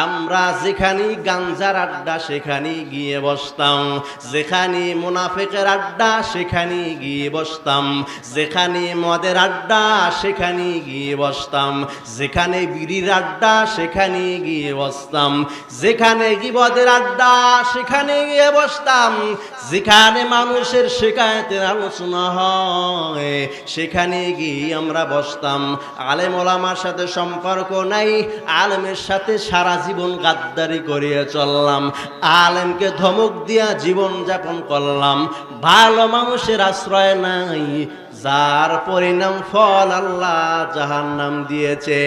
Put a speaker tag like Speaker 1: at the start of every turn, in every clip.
Speaker 1: আমরা যেখানে গাঞ্জার আড্ডা সেখানে গিয়ে বসতাম, যেখানে মুনাফিকের আড্ডা সেখানে গিয়ে বসতাম, যেখানে মদের আড্ডা সেখানে গিয়ে বসতাম, যেখানে বিড়ির আড্ডা সেখানে গিয়ে বসতাম, যেখানে গীবতের আড্ডা সেখানে গিয়ে বসতাম, যেখানে মানুষের শিকায়েতের আলোচনা হয় সেখানে গিয়ে আমরা বসতাম। আলেম ওলামার সাথে সম্পর্ক নাই, আলেমের সাথে সারা জীবন গাদ্দারি করিয়ে চললাম, আলেমকে ধমক দিয়া জীবন যাপন করলাম। ভালো মানুষের আশ্রয় নাই, যার পরিণাম ফল আল্লাহ জাহান্নাম দিয়েছে।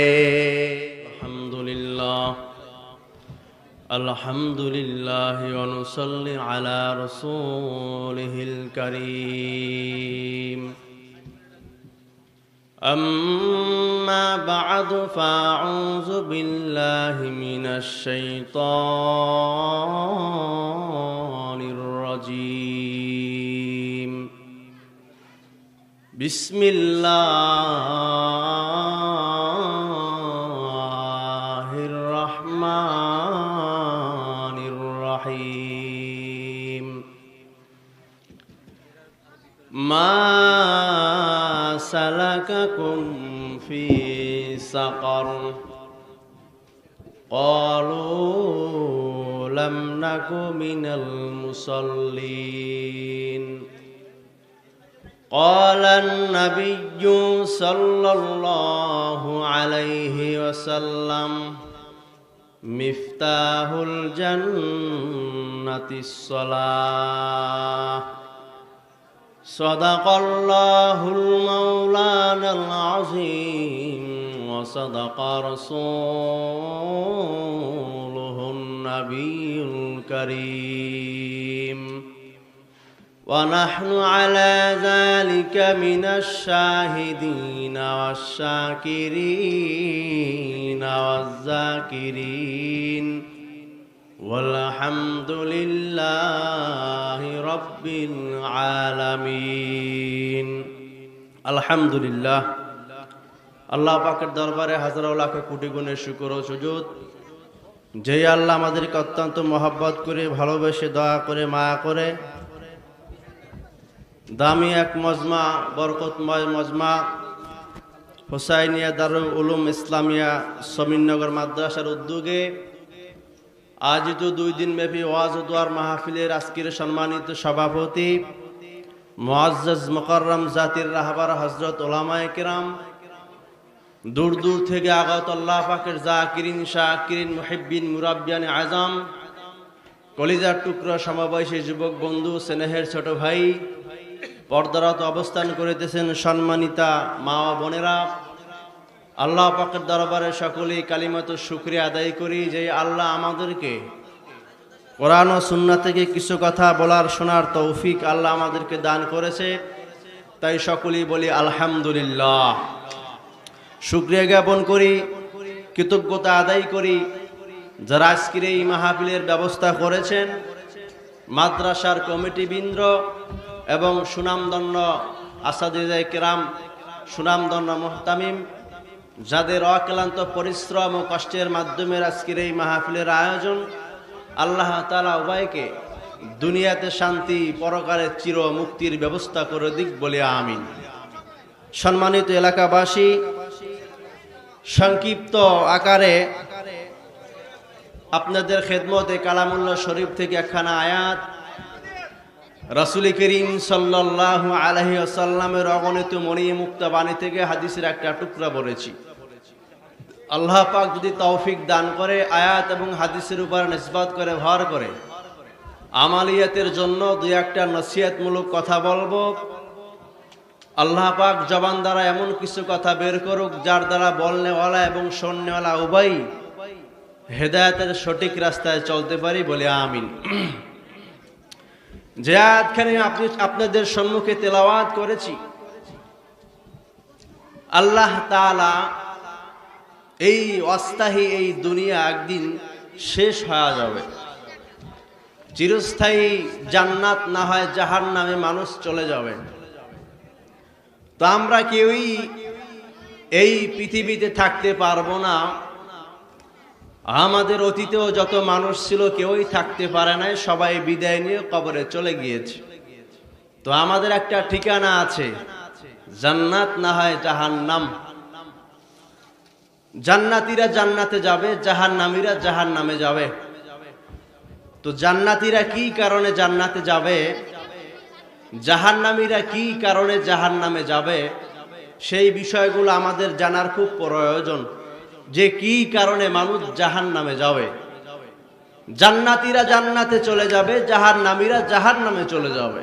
Speaker 1: আলহামদুলিল্লাহ আলহামদুলিল্লাহ ওয়া নুসাল্লি আলা রাসূলিহিল কারীম। أما بعد فأعوذ بالله من الشيطان الرجيم. بسم الله الرحمن الرحيم. ما سلككم في سقر قالوا لم نك من المصلين قال النبي صلى الله عليه وسلم مفتاح الجنة الصلاة. صدق الله المولانا العظيم وصدق رسوله النبي الكريم ونحن على ذلك من الشاهدين والشاكرين والذاكرين والحمد لله رب العالمين. আলহামদুলিল্লাহ, আল্লাহ পাকের দরবারে হাজারো লাখ কোটি গুণের শুকর ও সুজুদ, যে আল্লাহ আমাদেরকে অত্যন্ত মহব্বত করে, ভালোবেসে, দয়া করে, মায়া করে দামি এক মজমা, বরকতময় মজমা হুসাইনিয়া দারুল উলুম ইসলামিয়া সমিননগর মাদ্রাসার উদ্যোগে আয়োজিত 2 দিন ব্যাপী ওয়াজ ও দোয়ার মাহফিলের আজকের সম্মানিত সভাপতি মুআজ্জাজ মুকাররম জাতির রাহবার হযরত উলামায়ে কেরাম, দূর দূর থেকে আগত আল্লাহ পাকের জাকিরিন, শাকিরিন, মুহিব্বিন, মুরাব্বিয়ানে আযম, কলিজার টুকরা সমবয়সী যুবক বন্ধু, স্নেহের ছোট ভাই, পর্দারত অবস্থান করিতেছেন সম্মানিতা মা ও বোনেরা, আল্লাহ পাকের দরবারে সকলেই কালিমাত শুকরিয়া আদায় করি যে আল্লাহ আমাদেরকে কোরআন ও সুন্নাহ থেকে কিছু কথা বলার, শোনার তৌফিক আল্লাহ আমাদেরকে দান করেছে। তাই সকলেই বলি আলহামদুলিল্লাহ। শুকরিয়া জ্ঞাপন করি, কৃতজ্ঞতা আদায় করি যারা আজকের এই মাহফিলের ব্যবস্থা করেছেন, মাদ্রাসার কমিটিবৃন্দ এবং সুনামধন্য আসাদিজায়ে কেরাম, সুনামধন্য মুহতামিম, যাদের অক্লান্ত পরিশ্রম ও কষ্টের মাধ্যমে আজকের এই মাহফিলের আয়োজন। আল্লাহ তাআলা উভয়কে দুনিয়াতে শান্তি, পরকালে চির মুক্তির ব্যবস্থা করে দিক বলে আমিন। সম্মানিত এলাকাবাসী, সংক্ষিপ্ত আকারে আপনাদের খেদমতে কালামুল্লাহ শরীফ থেকে একখানা আয়াত, রাসূল করিম সাল্লাল্লাহু আলাইহি ওয়াসাল্লামের অগণিত মণি মুক্তা বাণী থেকে হাদিসের একটা টুকরা বলেছি। আল্লাহ পাক যদি তৌফিক দান করে, আয়াত এবং হাদিসের উপর নিসবত করে, ভর করে আমালিয়াতের জন্য 2-1টা নসিহতমূলক কথা বলবো। আল্লাহ পাক জবান দ্বারা এমন কিছু কথা বের করুক যার দ্বারা বলনেওয়ালা এবং শুননেওয়ালা উভয় হেদায়েতের সঠিক রাস্তায় চলতে পারি বলে আমিন। যে আয়াতখানি আপনাদের সম্মুখে তেলাওয়াত করেছি, আল্লাহ তাআলা এই অস্থায়ী এই দুনিয়া একদিন শেষ হয়ে যাবে, চিরস্থায়ী জান্নাত না হয় জাহান্নামে মানুষ চলে যাবে। তো আমরা কেউই এই পৃথিবীতে থাকতে পারবো না। আমাদের অতীতেও যত মানুষ ছিল কেউই থাকতে পারে নাই, সবাই বিদায় নিয়ে কবরে চলে গিয়েছে। তো আমাদের একটা ঠিকানা আছে, জান্নাত না হয় জাহান্নাম। জান্নাতীরা জান্নাতে যাবে, জাহান্নামীরা জাহান্নামে যাবে। তো জান্নাতীরা কি কারণে জান্নাতে যাবে, জাহান্নামীরা কি কারণে জাহান্নামে যাবে, সেই বিষয়গুলো আমাদের জানার খুব প্রয়োজন, যে কি কারণে মানুষ জাহান্নামে যাবে। জান্নাতীরা জান্নাতে চলে যাবে, জাহান্নামীরা জাহান্নামে চলে যাবে।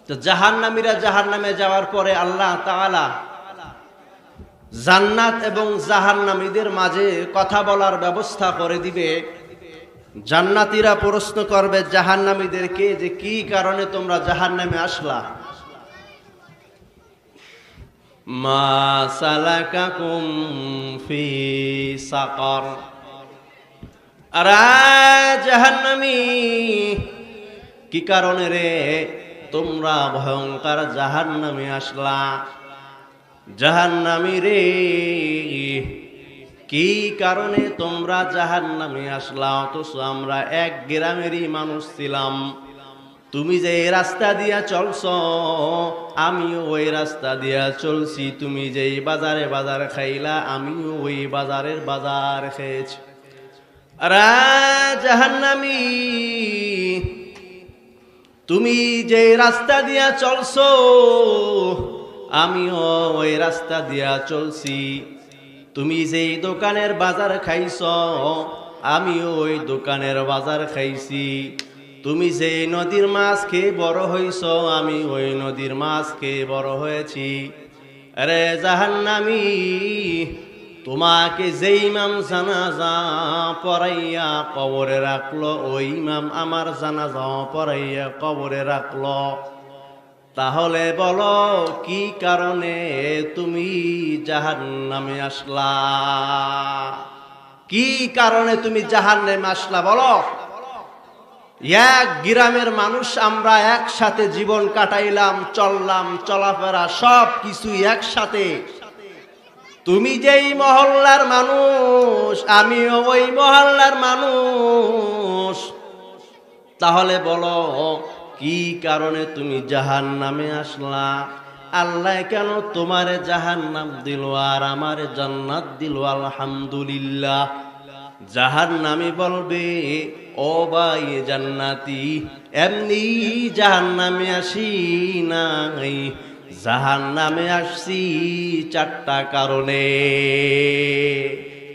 Speaker 1: তো জাহান্নামীরা জাহান্নামে যাওয়ার পরে আল্লাহ তাআলা জান্নাত এবং জাহান্নামীদের মাঝে কথা বলার ব্যবস্থা করে দিবে। জান্নাতীরা প্রশ্ন করবে জাহান্নামীদেরকে যে কি কারণে তোমরা জাহান্নামে আসলা, মা সালাকাকুম ফি সাকার। আরে জাহান্নামী, কি কারণে রে তোমরা ভয়ঙ্কর জাহান্নামে আসলা? জাহান্নামী রে, কি কারণে তোমরা জাহান্নামে আসলা? অথচ আমরা এক গ্রামেরই মানুষ ছিলাম। তুমি যে রাস্তা দিয়া চলছ, আমিও ওই রাস্তা দিয়া চলছি। তুমি যে বাজারে বাজার খাইলা, আমিও ওই বাজারের বাজার খেয়েছি। আরে জাহান্নামী, তুমি যে রাস্তা দিয়া চলছ, আমিও ওই রাস্তা দিয়া চলছি। তুমি যেই দোকানের বাজার খাইছ, আমিও ওই দোকানের বাজার খাইছি। তুমি যেই নদীর মাছ খেয়ে বড় হইছ, আমি ওই নদীর মাছ খেয়ে বড় হয়েছি। আরে জাহান্নামী, তোমাকে যেই ইমাম জানাজা পড়াইয়া কবরে রাখলো, ওই ইমাম আমার জানাজা পড়াইয়া কবরে রাখলো। তাহলে বলো কি কারণে তুমি জাহান্নামে আসলা? কি কারণে তুমি জাহান্নামে আসলা বলো? এক গ্রামের মানুষ আমরা, একসাথে জীবন কাটাইলাম, চললাম, চলাফেরা সব কিছুই একসাথে। তুমি যেই মহল্লার মানুষ, আমিও ওই মহল্লার মানুষ। তাহলে বলো কি কারণে তুমি জাহান্নামে আসলা? আল্লাহ কেন তোমারে জাহান্নাম দিল আর আমারে জান্নাত দিল? আলহামদুলিল্লাহ। জাহান্নামী বলবে, ও ভাই জান্নাতি, এমনি জাহান্নামে আসি নাই, জাহান্নামে আসছি চারটা কারণে।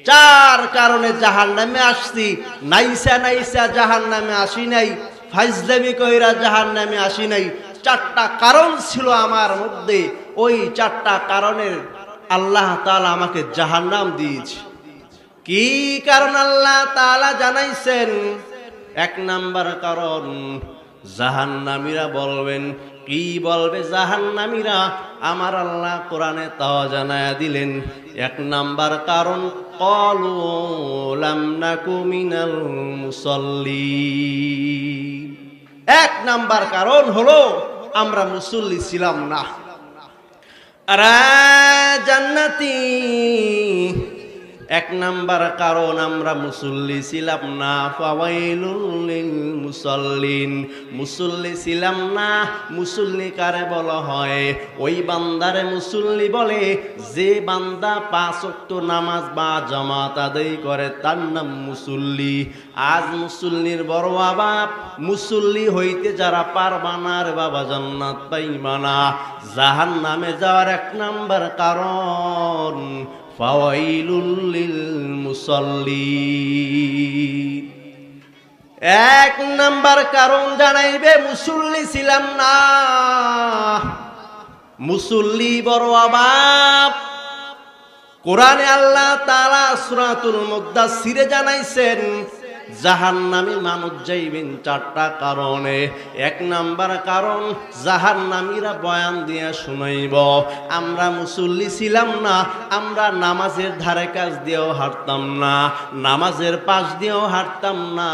Speaker 1: চার কারণে জাহান্নামে আসছি। নাইসা নাইসা জাহান্নামে আসি নাই, ফাজলামি কইরা জাহান্নামে আসি নাই। চারটা কারণ ছিল আমার মধ্যে, ওই চারটা কারণের আল্লাহ তাআলা আমাকে জাহান্নাম দিয়েছে। কি কারণ আল্লাহ তাআলা জানাইছেন? এক নাম্বার কারণ, জাহান্নামীরা বলবেন। কি বলবে জাহান্নামীরা? আমার আল্লাহ কোরআনে তাও জানায়া দিলেন। এক নাম্বার কারণ, ক্বালু লাম নাকু মিনাল মুসাল্লিন। এক নাম্বার কারণ হলো আমরা মুসল্লি ছিলাম না। আরে জান্নাতি, এক নাম্বার কারণ আমরা মুসল্লি ছিলাম না। ফাওয়াইলুল লিল মুসাল্লিন, মুসল্লি ছিলাম না। মুসল্লি কারে বলা হয়? ওই বান্দারে মুসল্লি বলে যে বান্দা 5 ওয়াক্ত নামাজ বা জামাত আদায় করে, তার নাম মুসল্লি। আজ মুসল্লির বড় অভাব। মুসল্লি হইতে যারা পারবা না রে বাবা, জান্নাত পাইবা না। জাহান্নামে যাওয়ার এক নাম্বার কারণ, ফাওয়াইলুল লিল মুসাল্লিন। এক নাম্বার কারণ জানাইবে মুসল্লি ছিলাম না। মুসল্লি বড় অভাব। কোরআনে আল্লাহ তাআলা সূরাতুল মুদ্দাসসিরে জানাইছেন জাহান্নামী মানুষ যাইবেন চারটা কারণে। এক নাম্বার কারণ, জাহান্নামীরা বয়ান দিয়া শুনাইব আমরা মুসল্লি ছিলাম না, আমরা নামাজের ধারে কাছ দিয়েও হাঁটতাম না, নামাজের পাশ দিয়েও হাঁটতাম না।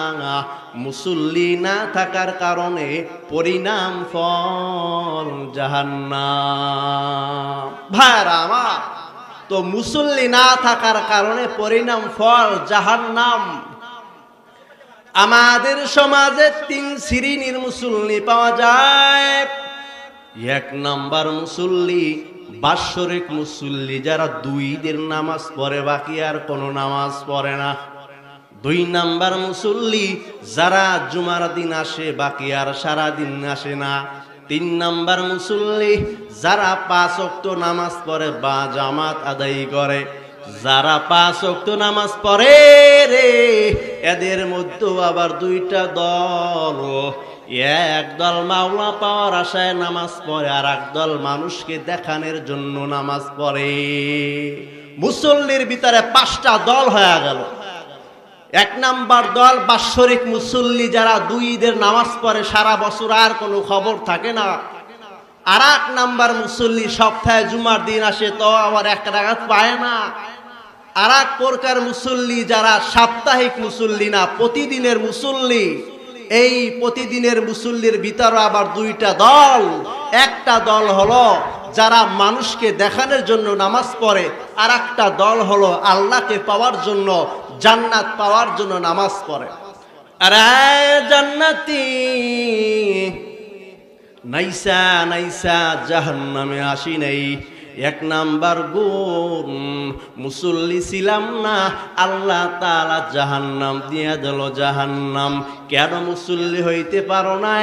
Speaker 1: মুসল্লি না থাকার কারণে পরিণাম ফল জাহান্নাম। ভাইরা আমার, তো মুসল্লি না থাকার কারণে পরিণাম ফল জাহান্নাম। আমাদের সমাজে 3 শ্রেণীর মুসল্লি পাওয়া যায়। 1 নাম্বার মুসল্লি বাৎসরিক মুসল্লি, যারা 2 ঈদের নামাজ পড়ে, বাকি আর কোনো নামাজ পড়ে না। 2 নাম্বার মুসল্লি যারা জুমার দিন আসে, বাকি আর সারা দিন আসে না। 3 নাম্বার মুসল্লি যারা 5 ওয়াক্ত নামাজ পড়ে বা জামাত আদায় করে। যারা 5 ওয়াক্ত নামাজ পড়ে রে, এদের মধ্যে আবার 2টা দল। এক দল মাওলা পাওয়ার আশায় নামাজ পড়ে, আর এক দল মানুষকে দেখানোর জন্য নামাজ পড়ে। মুসল্লির ভিতরে 5টা দল হয়ে গেল। 1 নাম্বার দল বাৎসরিক মুসল্লি, যারা 2 ঈদের নামাজ পড়ে, সারা বছর আর কোনো খবর থাকে না। আর 1 নাম্বার মুসল্লি সপ্তাহে জুমার দিন আসে, তো আবার 1 রাকাত পায় না। আর 1 প্রকার মুসল্লি যারা সাপ্তাহিক মুসল্লি না, প্রতিদিনের মুসল্লি। এই প্রতিদিনের মুসল্লির ভিতরে আবার 2টা দল। একটা দল হলো যারা মানুষকে দেখানোর জন্য নামাজ পড়ে, আর একটা দল হলো আল্লাহকে পাওয়ার জন্য, জান্নাত পাওয়ার জন্য নামাজ পড়ে। আরে জান্নাতি নাইসা নাইসা জাহান্নামে আসি নাই। 1 নাম্বার গুণ, মুসল্লি ছিলাম না, আল্লাহ তাআলা জাহান্নাম দিয়ে দিল। জাহান্নাম কেন মুসল্লি হইতে পারো না?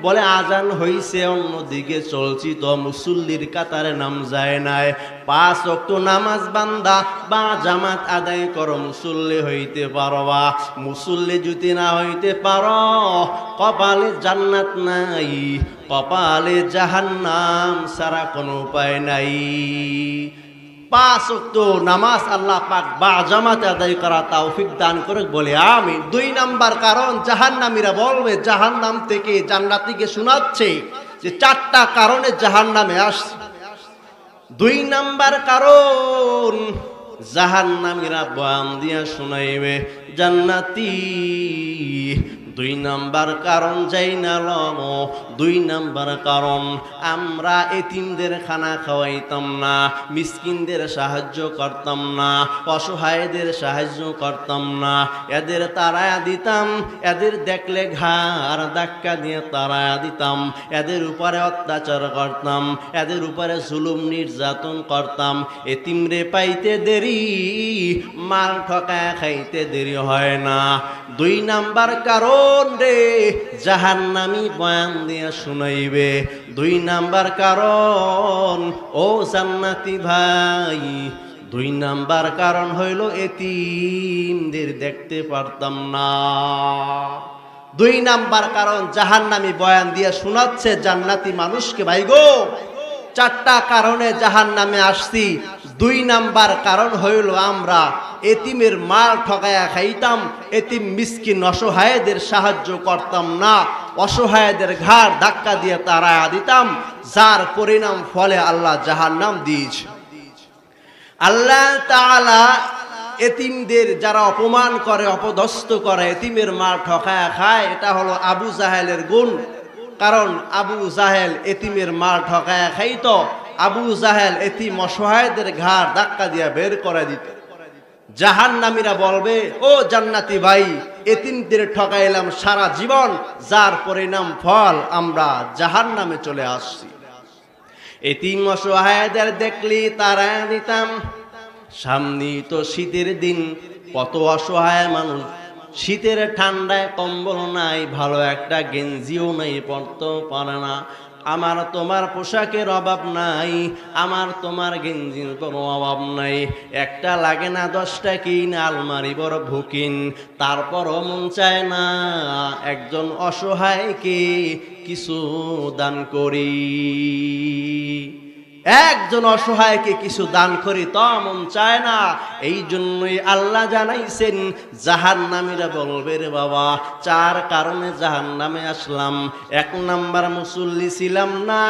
Speaker 1: বলে আজান হইছে, অন্যদিকে চলছি, তো মুসল্লির কাতারে নাম যায় নাই। 5 ওয়াক্ত নামাজ বান্দা বা জামাত আদায় করো, মুসল্লি হইতে পারবা। মুসল্লি যদি না হইতে পারো, কপালে জান্নাত নাই, কপালে জাহান্নাম ছাড়া কোনো উপায় নাই। 5 ওয়াক্ত নামাজ আল্লাহ পাক বা জামাতে আদায় করা তৌফিক দান করে বলে আমিন। 2 নাম্বার কারণ, জাহান্নামীরা বলবে, জাহান্নাম থেকে জান্নাতীকে শোনাচ্ছে যে 4টা কারণে জাহান্নামে আসছে। 2 নাম্বার কারণ, জাহান্নামীরা বয়ান দিয়া শোনাইবে জান্নাতি। 2 নাম্বার কারণ যাই না লম। 2 নাম্বার কারণ, আমরা এতিমদের খানা খাওয়াইতাম না, মিসকিনদের সাহায্য করতাম না, অসহায়দের সাহায্য করতাম না, এদের তাড়ায়া দিতাম, এদের দেখলে ঘাড় ধাক্কা দিয়ে তাড়ায়া দিতাম, এদের উপরে অত্যাচার করতাম, এদের উপরে জুলুম নির্যাতন করতাম। এতিমরে পাইতে দেরি, মাল ঠকায় খাইতে দেরি হয় না। 2 নাম্বার কারণ রে, জাহান্নামী বয়ান দিয়া শুনাইবে। 2 নাম্বার কারণ, ও জান্নাতি ভাই, 2 নাম্বার কারণ হইল এতিমদের দেখতে পারতাম না। 2 নাম্বার কারণ, জাহান্নামী বয়ান দিয়া শোনাচ্ছে জান্নাতি মানুষকে। ভাই গো, 4টা কারণে জাহান্নামে আসছি। 2 নাম্বার কারণ হইল আমরা এতিমের মাল ঠকায়া খাইতাম, এতিম মিসকিন অসহায়দের সাহায্য করতাম না, অসহায়দের ঘাড় ধাক্কা দিয়ে তাড়ায়া দিতাম, যার পরিণাম ফলে আল্লাহ জাহান্নাম দিয়েছে। আল্লাহ তাআলা এতিমদের যারা অপমান করে, অপদস্থ করে, এতিমের মাল ঠকায়া খায়, এটা হলো আবু জাহেলের গুণ। কারণ আবু জাহেল এতিমের মাল ঠকায়া খাইত। আবু জাহেল এতিম অসহায়দের ঘাড় ধাক্কা দিয়া বের করে দিত। জাহান্নামীরা বলবে, ও জান্নাতি ভাই, এতিমদের ঠকাইলাম সারা জীবন, যার পরিণাম ফল আমরা জাহান্নামে চলে আসছি। এতিম অসহায়দের দেখলি তাড়ায়া দিতাম। সামনে তো শীতের দিন, কত অসহায় মানুষ, শীতের ঠান্ডায় কম্বল নাই, ভালো একটা গেঞ্জিও নাই, পরতেও পারে না। আমার তোমার পোশাকের অভাব নাই, আমার তোমার গেঞ্জির কোনো অভাব নাই, একটা লাগে না 10টা কিন, আলমারি বড় ভুকিন, তারপরও মন চায় না একজন অসহায়কে কিছু দান করি। একজন অসহায়কে কিছু দান করি, তা মন চায় না। এই জন্যই আল্লাহ জানাইছেন, জাহান্নামীরা বলবে, রে বাবা, 4 কারণে জাহান্নামে আসলাম। 1 নাম্বার মুসল্লি ছিলাম না।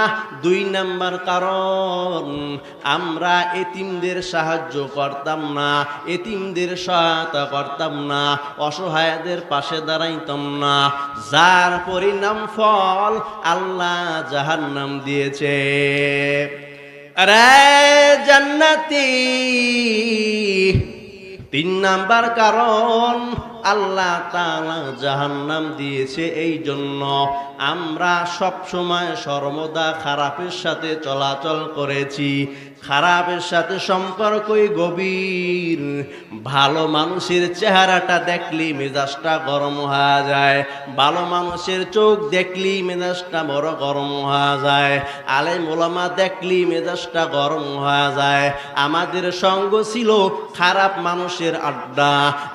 Speaker 1: 2 নাম্বার কারণ, আমরা এতিমদের সাহায্য করতাম না, এতিমদের সহায়তা করতাম না, অসহায়দের পাশে দাঁড়াইতাম না, যার পরিণাম ফল আল্লাহ জাহান্নাম দিয়েছে। আরে জান্নাতি, 3 নাম্বার কারণ আল্লাহ তাআলা জাহান্নাম দিয়েছে এই জন্য আমরা সব সময় সর্বদা খারাপের সাথে চলাচল করেছি, খারাপের সাথে সম্পর্কই গভীর। ভালো মানুষের চেহারাটা দেখলি মেজাজটা গরম হয়ে যায়, ভালো মানুষের চোখ দেখলি মেজাজটা বড় গরম হয়ে যায়, আলেম ওলামা দেখলি মেজাজটা গরম হয়ে যায়। আমাদের সঙ্গ ছিল খারাপ মানুষের আড্ডা,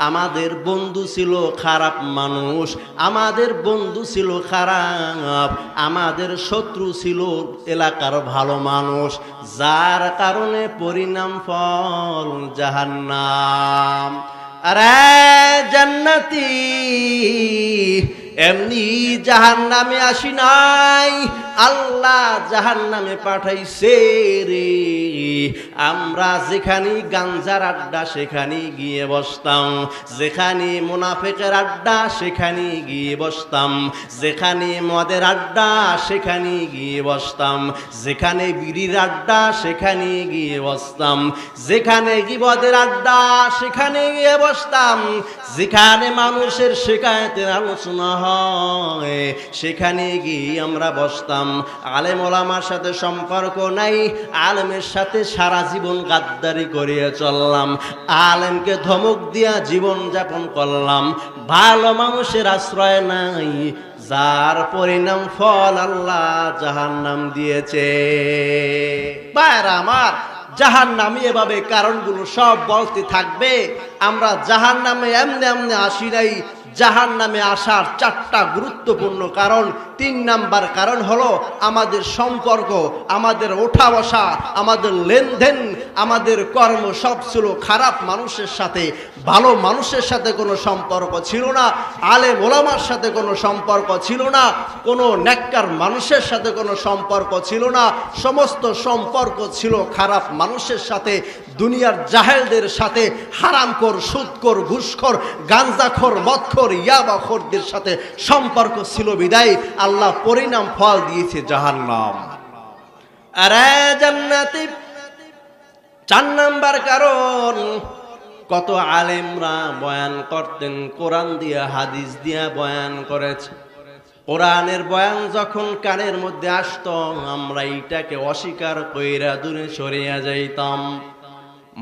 Speaker 1: আমাদের বন্ধু ছিল খারাপ মানুষ, আমাদের বন্ধু ছিল খারাপ, আমাদের শত্রু ছিল এলাকার ভালো মানুষ, যার কারণে পরিণাম ফল জাহান্নাম। আরে জান্নাতি, এমনি জাহান্নামে আসি নাই, আল্লাহ জাহান্নামে পাঠাইছে রে। আমরা যেখানে গাঞ্জার আড্ডা সেখানে গিয়ে বসতাম, যেখানে মুনাফিকের আড্ডা সেখানে গিয়ে বসতাম, যেখানে মদের আড্ডা সেখানে গিয়ে বসতাম, যেখানে বিড়ির আড্ডা সেখানে গিয়ে বসতাম, যেখানে গীবতের আড্ডা সেখানে গিয়ে বসতাম, যেখানে মানুষের শিকায়েতের আলোচনা হয় সেখানে গিয়ে আমরা বসতাম। আলেম ওলামার সাথে সম্পর্ক নাই, আলেমের সাথে সারা জীবন গাদ্দারি করিয়ে চললাম, আলেমকে ধমক দিয়া জীবন যাপন করলাম, ভালো মানুষের আশ্রয় নাই, যার পরিণাম ফল আল্লাহ জাহান্নাম দিয়েছে। ভাইরা আমার, জাহান্নামী এভাবে কারণগুলো সব বলতে থাকবে। আমরা জাহান্নামে এমনি এমনি আসি নাই, জাহান্নামে আসার 4টা গুরুত্বপূর্ণ কারণ। 3 নাম্বার কারণ হলো আমাদের সম্পর্ক, আমাদের ওঠা বসা, আমাদের লেনদেন, আমাদের কর্ম সব ছিল খারাপ মানুষের সাথে, ভালো মানুষের সাথে কোনো সম্পর্ক ছিল না, আলেম ওলামার সাথে কোনো সম্পর্ক ছিল না, কোনো নেককার মানুষের সাথে কোনো সম্পর্ক ছিল না, সমস্ত সম্পর্ক ছিল খারাপ মানুষের সাথে, দুনিয়ার জাহেলদের সাথে, হারামখোর, সুদখোর, ঘুষখোর, গাঞ্জাখোর, মদখোর, ইয়াবাখোরদের সাথে সম্পর্ক ছিল বিদায় আল্লাহ পরিণাম ফল দিয়েছে জাহান্নাম। আরে জান্নাতি, 4 নাম্বার কারণ, কত আলেমরা বয়ান করতেন, কোরআন দিয়া হাদিস দিয়া বয়ান করেছে, কোরআনের বয়ান যখন কানের মধ্যে আসতো আমরা এইটাকে অস্বীকার কইরা দূরে সরিয়া যাইতাম,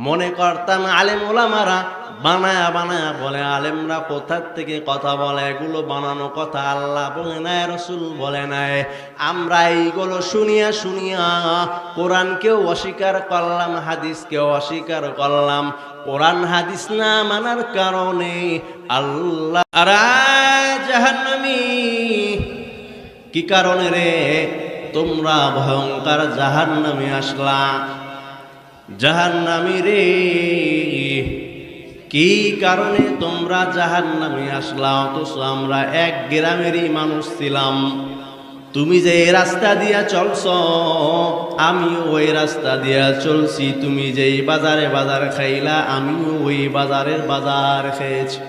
Speaker 1: মনে করতাম আলেম ওলামারা বানায়া বানায়া বলে, আলেমরা কোথার থেকে কথা বলে, এগুলো বানানো কথা, আল্লাহ বলে নাই, রসুল বলে নাই। আমরা এইগুলো শুনিয়া শুনিয়া কোরআনকেও অস্বীকার করলাম, হাদিসকেও অস্বীকার করলাম। কোরআন হাদিস না মানার কারণে আল্লাহ। আরে জাহান্নামী, কি কারণে রে তোমরা ভয়ঙ্কর জাহান্নামে আসলা? জাহান্নামী রে, কি কারণে তোমরা জাহান্নামে আসলা? অথচ আমরা এক গ্রামেরই মানুষ ছিলাম, তুমি যে রাস্তা দিয়া চলছ আমিও ওই রাস্তা দিয়া চলছি, তুমি যেই বাজারে বাজার খাইলা আমিও ওই বাজারের বাজার খেয়েছি।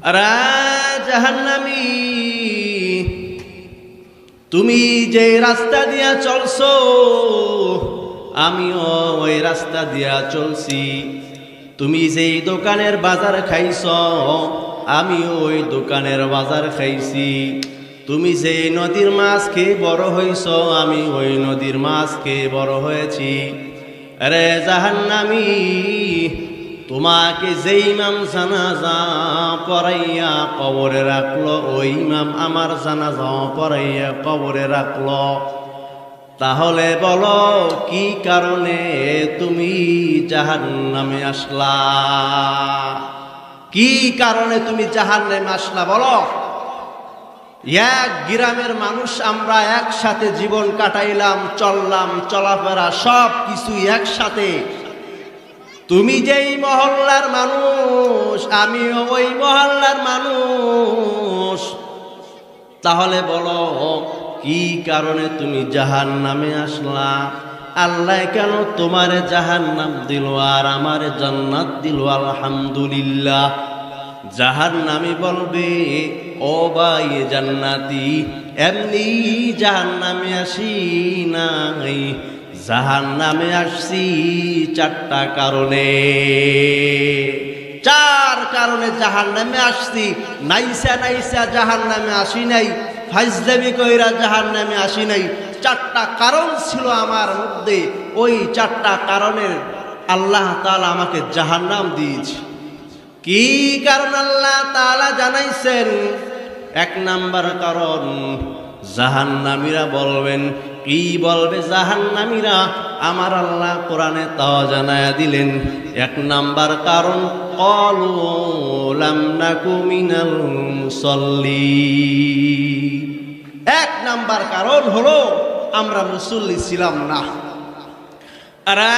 Speaker 1: আরে জাহান্নামী, তুমি যে রাস্তা দিয়া চলছ আমিও ওই রাস্তা দিয়া চলছি, তুমি যেই দোকানের বাজার খাইছ আমিও ওই দোকানের বাজার খাইছি, তুমি যে নদীর মাছ খেয়ে বড় হইছ আমি ওই নদীর মাছ খেয়ে বড় হয়েছি। আরে জাহান্নামী, তোমাকে যেই ইমাম জানাজা পড়াইয়া কবরে রাখলো ওই ইমাম আমার জানাজা পড়াইয়া কবরে রাখলো, তাহলে বলো কি কারণে তুমি জাহান্নামে আসলা? কি কারণে তুমি জাহান্নামে আসলা বলো? এক গ্রামের মানুষ আমরা একসাথে জীবন কাটাইলাম, চললাম, চলাফেরা সব কিছু একসাথে। তুমি যেই মহল্লার মানুষ আমিও ওই মহল্লার মানুষ, তাহলে বলো কি কারণে তুমি জাহান্নামে আসলা? আল্লাহ কেন তোমারে জাহান্নাম দিল আর আমারে জান্নাত দিল? আলহামদুলিল্লাহ। জাহান্নামী বলবে, ও ভাই জান্নাতি, এমনি জাহান্নামে আসি নাই, জাহান্নামে আসছি চারটা কারণে। চার কারণে জাহান্নামে আসছি। নাইসা নাইসা জাহান্নামে আসি নাই, ফাইজলামি কইরা জাহান্নামে আসি নাই। চারটা কারণ ছিল আমার মধ্যে, ওই চারটা কারণের আল্লাহ তাআলা আমাকে জাহান্নাম দিয়েছে। কি কারণ আল্লাহ তাআলা জানাইছেন? এক নাম্বার কারণ, জাহান্নামীরা বলবেন। কি বলবে জাহান্নামীরা? আমার আল্লাহ কোরআনে তাও জানায়া দিলেন। এক নাম্বার কারণ, ক্বালু লাম নাকু মিনাল মুসাল্লিন। এক নাম্বার কারণ হলো আমরা মুসল্লি ছিলাম না। আরে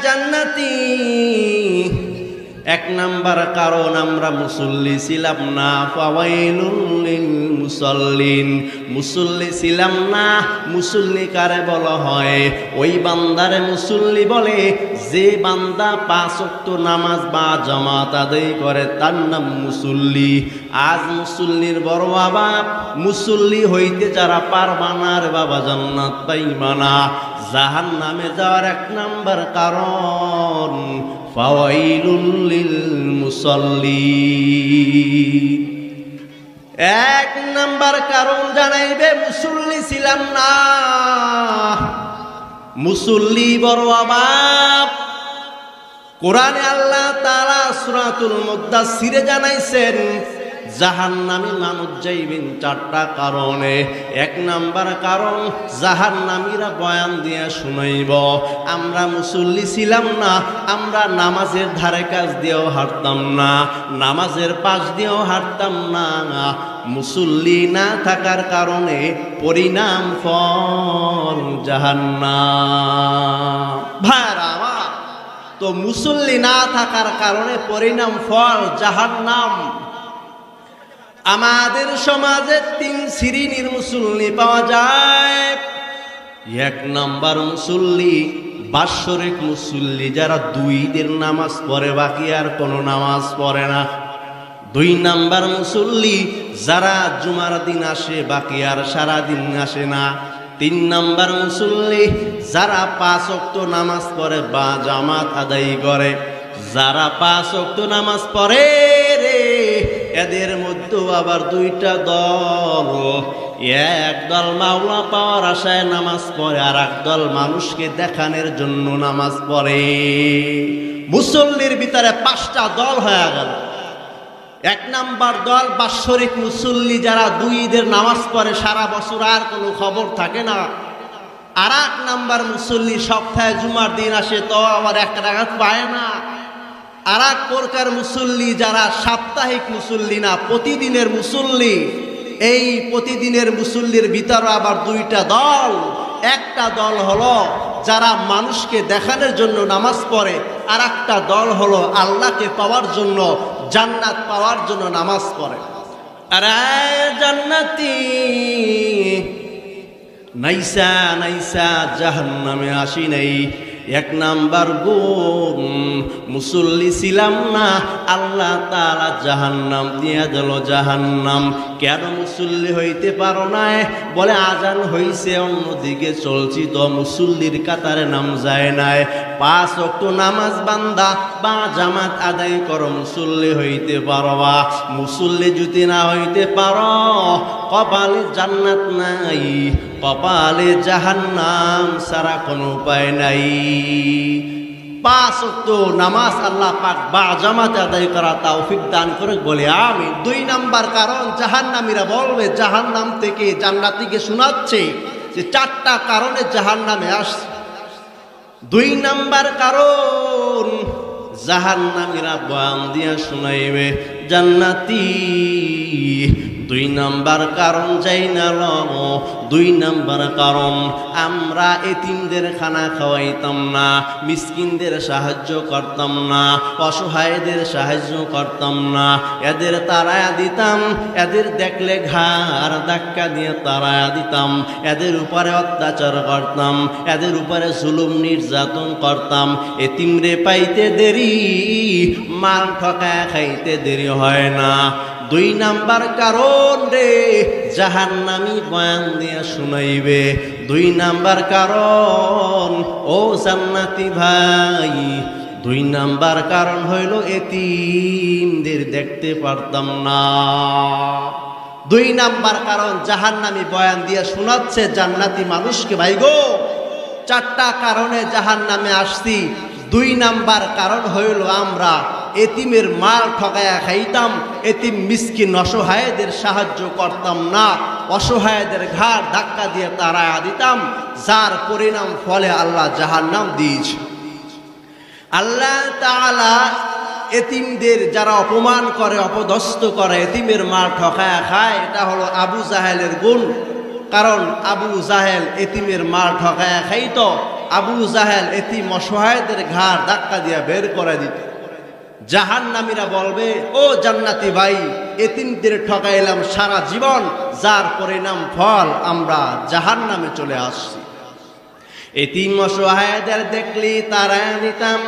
Speaker 1: জান্নাতি, এক নাম্বার কারণ আমরা মুসল্লি ছিলাম না। ফাওয়াইলুল লিল মুসাল্লিন, মুসল্লি ছিলাম না। মুসল্লি কারে বলা হয়? ওই বান্দারে মুসল্লি বলে যে বান্দা 5 ওয়াক্ত নামাজ বা জামাত আদায় করে, তার নাম মুসল্লি। আজ মুসল্লির বড় অভাব। মুসল্লি হইতে যারা পারবা না রে বাবা, জান্নাত পাইবা না। জাহান্নামে যাওয়ার এক নাম্বার কারণ, ফাওয়াইলুল লিল মুসাল্লিন। এক নাম্বার কারণ জানাইবে মুসল্লি ছিলাম না। মুসল্লি বড় অভাব। কোরআনে আল্লাহ তাআলা সূরাতুল মুদ্দাসসিরে জানাইছেন জাহান্নামী মানুষ যাইবেন চারটা কারণে। এক নাম্বার কারণ, জাহান্নামীরা বয়ান দিয়া শুনাইব আমরা মুসল্লি ছিলাম না, আমরা নামাজের ধারে কাছ দিয়েও হাঁটতাম না, নামাজের পাশ দিয়েও হাঁটতাম না। মুসল্লি না থাকার কারণে পরিণাম ফল জাহান্নাম। ভাইরা আমার, তো মুসল্লি না থাকার কারণে পরিণাম ফল জাহান্নাম। আমাদের সমাজে 3 শ্রেণীর মুসল্লি পাওয়া যায়। এক নাম্বার মুসল্লি বাৎসরিক মুসল্লি, যারা 2 ঈদের নামাজ পড়ে, বাকি আর কোনো নামাজ পড়ে না। 2 নাম্বার মুসল্লি যারা জুমার দিন আসে, বাকি আর সারাদিন আসে না। 3 নাম্বার মুসল্লি যারা 5 ওয়াক্ত নামাজ পড়ে বা জামাত আদায় করে। যারা 5 ওয়াক্ত নামাজ পড়ে রে, এদের মধ্যে আবার 2টা দল। এক দল মাওলা পাওয়ার আশায় নামাজ পড়ে, আর এক দল মানুষকে দেখানোর জন্য নামাজ পড়ে। মুসল্লির ভিতরে 5টা দল হয়ে গেল। এক নাম্বার দল বাৎসরিক মুসল্লি, যারা 2 ঈদের নামাজ পড়ে, সারা বছর আর কোনো খবর থাকে না। আর এক নাম্বার মুসল্লি সপ্তাহে জুমার দিন আসে, তো আবার 1 রাকাত পায় না। আর এক প্রকার মুসল্লি যারা সাপ্তাহিক মুসল্লি না, প্রতিদিনের মুসল্লি। এই প্রতিদিনের মুসল্লির ভিতরে আবার 2টা দল। একটা দল হলো যারা মানুষকে দেখানোর জন্য নামাজ পড়ে, আর একটা দল হলো আল্লাহকে পাওয়ার জন্য, জান্নাত পাওয়ার জন্য নামাজ পড়ে। আরে জান্নাতি, নাইসা নাইসা জাহান্নামে আসি নাই। এক নাম্বার গুণ, মুসল্লি ছিলাম না, আল্লাহ তাআলা জাহান্নাম দিয়া দিল। জাহান্নাম কেন মুসল্লি হইতে পারো না? বলে আজান হইছে, অন্যদিকে চলছি, তো মুসল্লির কাতারে নাম যায় নাই। 5 ওয়াক্ত নামাজ বান্দা বা জামাত আদায় করো, মুসল্লি হইতে পারবা। মুসল্লি যদি না হইতে পারো, কপালে জান্নাত নাই, কপালে জাহান্নাম ছাড়া কোনো উপায় নাই। 5 ওয়াক্ত নামাজ আল্লাহ পাক বা জামাত আদায় করা তৌফিক দান করে বলে আমিন। 2 নাম্বার কারণ, জাহান্নামীরা বলবে জাহান্নাম থেকে জান্নাতীকে শোনাচ্ছে যে 4টা কারণে জাহান্নামে আসছে। 2 নাম্বার কারণ, জাহান্নামীরা বয়ান দিয়া শুনাইবে জান্নাতি। 2 নাম্বার কারণ যাই না লব। 2 নাম্বার কারণ, আমরা এতিমদের খানা খাওয়াইতাম না, মিসকিনদের সাহায্য করতাম না, অসহায়দের সাহায্য করতাম না। এদের তাড়ায়া দিতাম, এদের দেখলে ঘাড় ধাক্কা দিয়ে তাড়ায়া দিতাম, এদের উপরে অত্যাচার করতাম, এদের উপরে জুলুম নির্যাতন করতাম। এতিমরে পাইতে দেরি, মাল ঠকায় খাইতে দেরি হয় না। দুই নাম্বার কারণ রে জাহান্নামী বয়ান দিয়া শুনাইবে। দুই নাম্বার কারণ ও জান্নাতি ভাই, দুই নাম্বার কারণ হইল এতিমদের দেখতে পারতাম না। দুই নাম্বার কারণ জাহান্নামী বয়ান দিয়ে শোনাচ্ছে জান্নাতি মানুষকে। ভাই গো, চারটা কারণে জাহান্নামে আসছি। দুই নাম্বার কারণ হইল আমরা এতিমের মাল ঠকায়া খাইতাম, এতিম মিসকিন অসহায়দের সাহায্য করতাম না, অসহায়দের ঘাড় ধাক্কা দিয়ে তাড়ায়া দিতাম, যার পরিণাম ফলে আল্লাহ জাহান্নাম দিয়েছে। আল্লাহ তাআলা এতিমদের যারা অপমান করে, অপদস্থ করে, এতিমের মাল ঠকায়া খায়, এটা হলো আবু জাহেলের গুণ। কারণ আবু জাহেল এতিমের মাল ঠকায়া খাইত। আবু জাহেল এতিম অসহায়দের ঘাড় ধাক্কা দিয়া বের করে দিত। জাহান্নামীরা বলবে, ও জান্নাতি ভাই, এতিমদের ঠকাইলাম সারা জীবন, যার পরিণাম ফল আমরা জাহান্নামে চলে আসছি। এতিম অসহায়দের দেখলি তাড়ায়া দিতাম।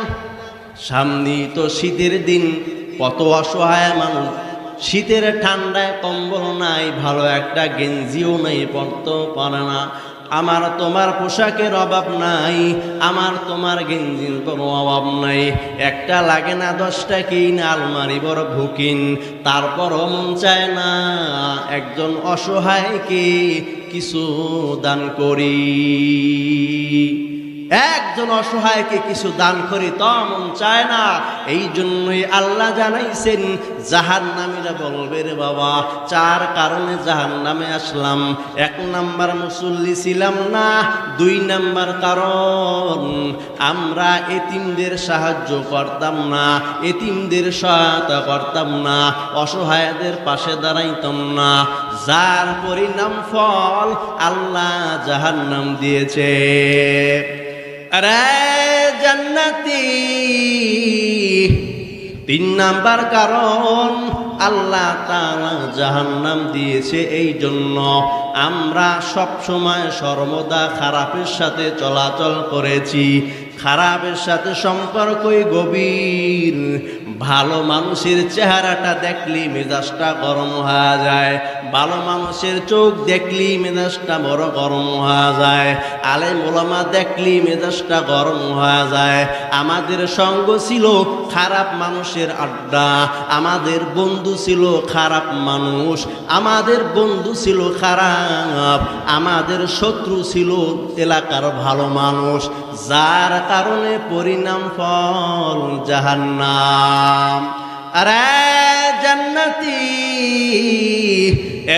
Speaker 1: সামনেই তো শীতের দিন, কত অসহায় মানুষ, শীতের ঠান্ডায় কম্বল নাই, ভালো একটা গেঞ্জিও নাই, পরতেও পারে না। আমার তোমার পোশাকের অভাব নাই, আমার তোমার গেঞ্জির কোনো অভাব নাই, একটা লাগে না 10টা কিন, আলমারি বড় ভুকিন, তারপরও মন চায় না একজন অসহায়কে কিছু দান করি। একজন অসহায়কে কিছু দান করি তো মন চায় না। এই জন্যই আল্লাহ জানাইছেন জাহান্নামীরা বলবে, রে বাবা, 4 কারণে জাহান্নামে আসলাম। 1 নাম্বার মুসল্লি ছিলাম না। 2 নাম্বার কারণ আমরা এতিমদের সাহায্য করতাম না, এতিমদের সহায়তা করতাম না, অসহায়দের পাশে দাঁড়াইতাম না, যার পরিণাম ফল আল্লাহ জাহান্নাম দিয়েছে। আরে জান্নাতি, 3 নাম্বার কারণ আল্লাহ তাআলা জাহান্নাম দিয়েছে এই জন্য আমরা সব সময় সর্বদা খারাপের সাথে চলাচল করেছি। খারাপের সাথে সম্পর্কই গভীর। ভালো মানুষের চেহারাটা দেখলি মেজাজটা গরম হয়ে যায়, ভালো মানুষের চোখ দেখলি মেজাজটা বড় গরম হয়ে যায়, আলেম ওলামা দেখলি মেজাজটা গরম হয়ে যায়। আমাদের সঙ্গ ছিল খারাপ মানুষের আড্ডা, আমাদের বন্ধু ছিল খারাপ মানুষ, আমাদের বন্ধু ছিল খারাপ, আমাদের শত্রু ছিল এলাকার ভালো মানুষ, যার কারণে পরিণাম ফল জাহান্নাম। আরে জান্নাতি,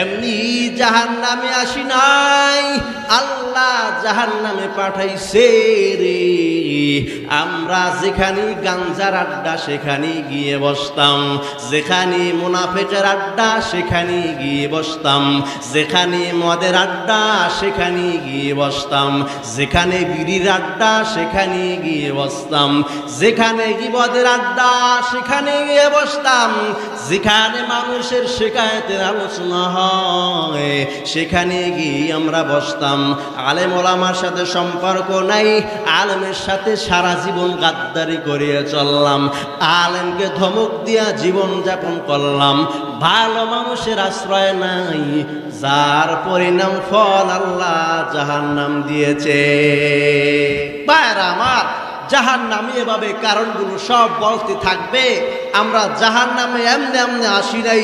Speaker 1: এমনি জাহান্নামে আসি নাই, আল্লাহ জাহান্নামে পাঠাইছে রে। আমরা যেখানে গাঞ্জার আড্ডা সেখানে গিয়ে বসতাম, যেখানে মুনাফিকের আড্ডা সেখানে গিয়ে বসতাম, যেখানে মদের আড্ডা সেখানে গিয়ে বসতাম, যেখানে বিড়ির আড্ডা সেখানে গিয়ে বসতাম, যেখানে গীবতের আড্ডা সেখানে গিয়ে বসতাম, যেখানে মানুষের শিকায়েতের আলোচনা হয় সেখানে গিয়ে আমরা বসতাম। আলেম ওলামার সাথে সম্পর্ক নাই, আলেমের সাথে সারা জীবন গাদ্দারি করিয়ে চললাম, আলেমকে ধমক দিয়া জীবন যাপন করলাম, ভালো মানুষের আশ্রয় নাই, যার পরিণাম ফল আল্লাহ জাহান্নাম দিয়েছে। ভাইরা আমার, জাহান্নামে এভাবে কারণগুলো সব বলতে থাকবে। আমরা জাহান্নামে এমনি এমনি আসি নাই।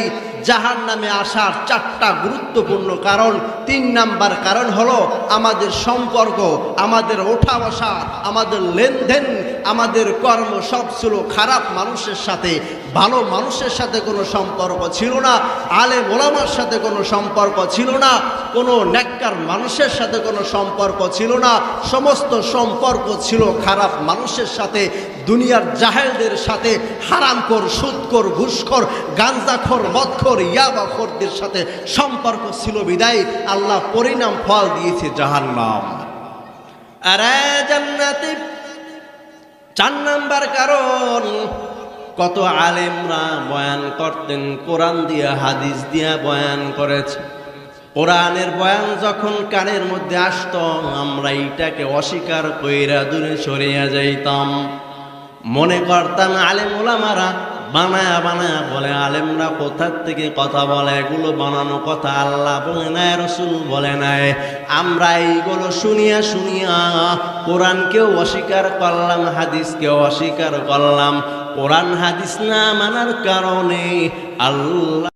Speaker 1: জাহান্নামে আসার 4টা গুরুত্বপূর্ণ কারণ। 3 নাম্বার কারণ হলো আমাদের সম্পর্ক, আমাদের ওঠা বসা, আমাদের লেনদেন, আমাদের কর্ম সব ছিল খারাপ মানুষের সাথে, ভালো মানুষের সাথে কোনো সম্পর্ক ছিল না, আলেম ওলামার সাথে কোনো সম্পর্ক ছিল না, কোনো নেককার মানুষের সাথে কোনো সম্পর্ক ছিল না, সমস্ত সম্পর্ক ছিল খারাপ মানুষের সাথে, দুনিয়ার জাহেলদের সাথে, হারামখোর, সুদখোর, ঘুষখোর, গাঞ্জাখোর, মদখোর, ইয়াবাখোরদের সাথে সম্পর্ক ছিল বিদায় আল্লাহ পরিণাম ফল দিয়েছে জাহান্নাম। আরে জান্নাতি, 4 নাম্বার কারণ, কত আলেমরা বয়ান করতেন, কোরআন দিয়া হাদিস দিয়া বয়ান করেছে। কোরআনের বয়ান যখন কানের মধ্যে আসতো আমরা এইটাকে অস্বীকার কইরা দূরে সরিয়া যাইতাম। মনে করতাম আলেম ওলামারা বানায়া বানায়া বলে। আলেমরা কোথার থেকে কথা বলে? এগুলো বানানো কথা আল্লাহ বলে নাই, রসুল বলে নাই। আমরা এইগুলো শুনিয়া শুনিয়া কোরআনকেও অস্বীকার করলাম, হাদিসকেও অস্বীকার করলাম। কোরআন হাদিস না মানার কারণে আল্লাহ